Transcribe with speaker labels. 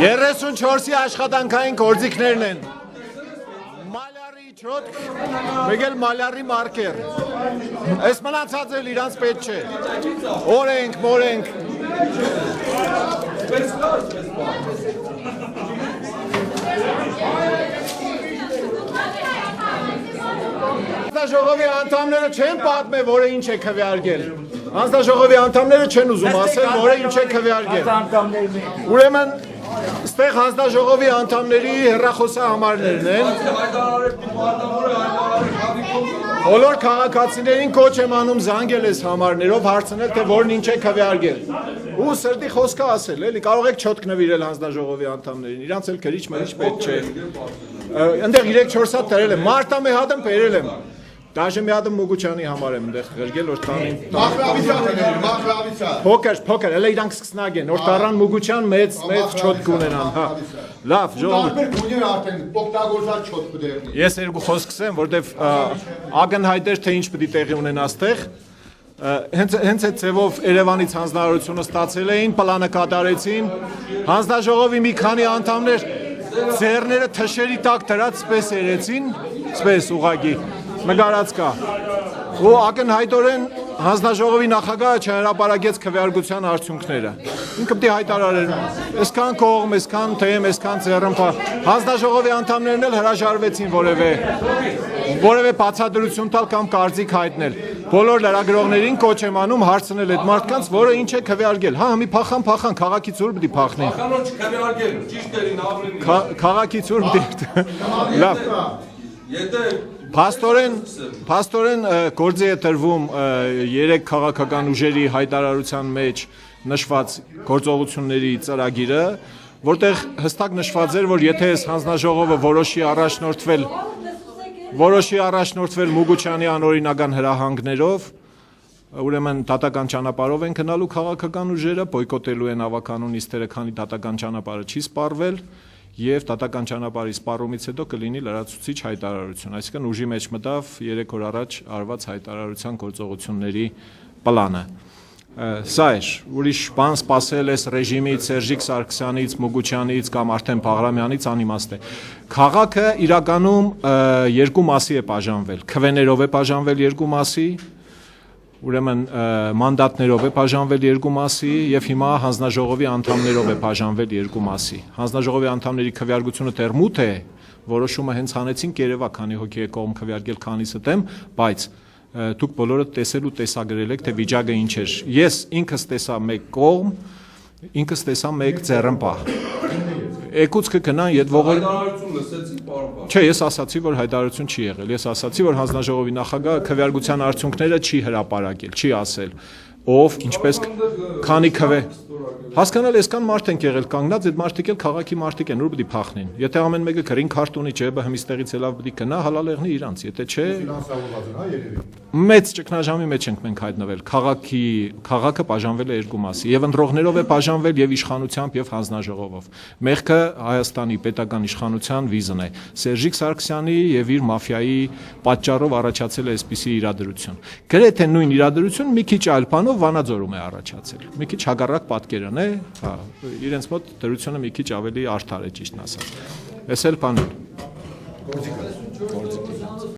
Speaker 1: 34-ի աշխատանքային գործիքներն են։ Մալյարի չոտք, մեկ էլ մալյարի մարկեր։ Այս մնացած էլ իրանց պետք չէ։ Օրենք, մորենք։ Հանձնաժողովի անդամները չեն պատմել, որը ինչ է քվեարկել։ Հանձնաժողովի անդամները չեն ուզում ասել, որը ինչ է քվեարկել։ Ուրեմն ստեղ հանձնաժողովի անդամների հեռախոսահամարներն են։ Բոլոր քաղաքացիներին կոչ եմ անում զանգել այս համարներով, հարցնել, թե որն ինչ է քվեարկել։ Ու սրտի խոսքը ասել, էլի կարող եք չոթք նվիրել հանձնաժողովի անդամներին, իրանց էլ քրիչ մրիչ պետք չէ։ Այնտեղ 3-4 հատ դրել եմ, մարտա մի հատ եմ բերել եմ։ Դաժե մի հատ Մուգուչյանի համար եմ այնտեղ ղրգել, որ տանին։ Փոքր, հələ իրանք սկսնակ են, որ տարան Մուգուչյան մեծ չոթք ունենան, հա։ Լավ, ժողովուրդ։ Ես երկու խոսք ասեմ, որտեվ ակնհայտ էր, թե ինչ պետք է տեղի ունենա այստեղ։ Հենց այդ ձևով Երևանից հանձնարարությունը ստացել էին, պլանը կատարեցին, հանձնաժողովի մի քանի անդամներ ձեռները թշերի տակ դրած սպես երեցին, սպես ուղղակի նկարած կա։ Ու ակնհայտորեն հանձնաժողովի նախագահը չհրապարակեց քվեարկության արդյունքները։ Ինքը պետք է հայտարարեր, այսքան կողմ, այսքան թեմ, այսքան ձեռնպահ։ Հանձնաժողովի անդամներն էլ հրաժարվեցին որևէ բացատրություն տալ կամ կարծիք հայտնել։ Բոլոր լրագրողներին կոչ եմ անում հարցնել այդ մարդկանց, որը ինչ է քվեարկել։ Հա, մի փախան, քաղաքից ուր պետք է փախնեն։ Քաղաքից ուր պետք է։ Լավ։ Փաստորեն գործի է տրվում 3 քաղաքական ուժերի հայտարարության մեջ նշված գործողությունների ծրագիրը, որտեղ հստակ նշված էր, որ եթե այս հանձնաժողովը որոշի առաջնորդվել Մուգուչյանի անօրինական հրահանգներով, ուրեմն դատական ճանապարհով են գնալու քաղաքական ուժերը, բոյկոտելու են ավականուն նիստերը, քանի դատական ճանապարհը չի սպառվել, եւ դատական ճանապարհի սպառումից հետո կլինի լրացուցիչ հայտարարություն, այսինքն ուժի մեջ մտավ 3 օր առաջ արված հայտարարության գործողությունների պլանը։ Սա էր, ուրիշ բան սպասել էս ռեժիմից, Սերժիկ Սարգսյանից, Մուգուչյանից կամ արդեն Բաղրամյանից անիմաստ է։ Քաղաքը իրականում երկու մասի է բաժանվել, քվեներով է բաժանվել երկու մասի, ուրեմն մանդատներով է բաժանվել երկու մասի եւ հիմա հանձնաժողովի անդամներով է բաժանվել երկու մասի։ Հանձնաժողովի անդամների քվեարկությունը դեռ մութ է, որոշումը հենց հանեցին Կերևա, քանի հոգի է կողմ քվեարկել, քանիսը դեմ, բայց դուք բոլորը տեսել ու տեսագրել եք, թե վիճակը ինչ էր։ Ես ինքս տեսա մեկ կողմ, ինքս տեսա մեկ ձեռնպահ։ Եկուց կգնան իդ ողորմ։ Չէ, ես ասացի, որ հայտարարություն չի եղել։ Ես ասացի, որ հանձնաժողովի նախագահը քվեարկության արդյունքները չի հրապարակել, չի ասել, ով, ինչպես, քանի քվե։ Հասկանալ, այսքան մարդ են եղել կանգնած, այդ մարդիկ էլ քաղաքի մարդիկ են, ուր պետք է փախնեն։ Եթե ամեն մեկը գրին քարտ ունի, չէ, բհմիստեղից ելավ պետք է գնա, հալալ եղնի իրանց, եթե չէ, մեծ ճգնաժամի մեջ ենք մենք հայտնվել։ Քաղաքը բաժանվել է երկու մասի, եւ ընտրողներով է բաժանվել եւ իշխանությամբ եւ հանձնաժողովով։ Մեղքը Հայաստանի պետական իշխանության վիզն է։ Սերժիկ Սարգսյանի եւ իր մաֆիայի պատճառով առաջացել է այսպիսի իրադրություն։ Գրեթե նույն իրադրություն մի քիչ այլ բանով Վանաձորում է առաջացել։ Մի քիչ հակառակ պատկերն է, հա, իրենց մոտ դրությունը մի քիչ ավելի արդար է ճիշտն ասած։ Էս էլ բան։ Գործիք։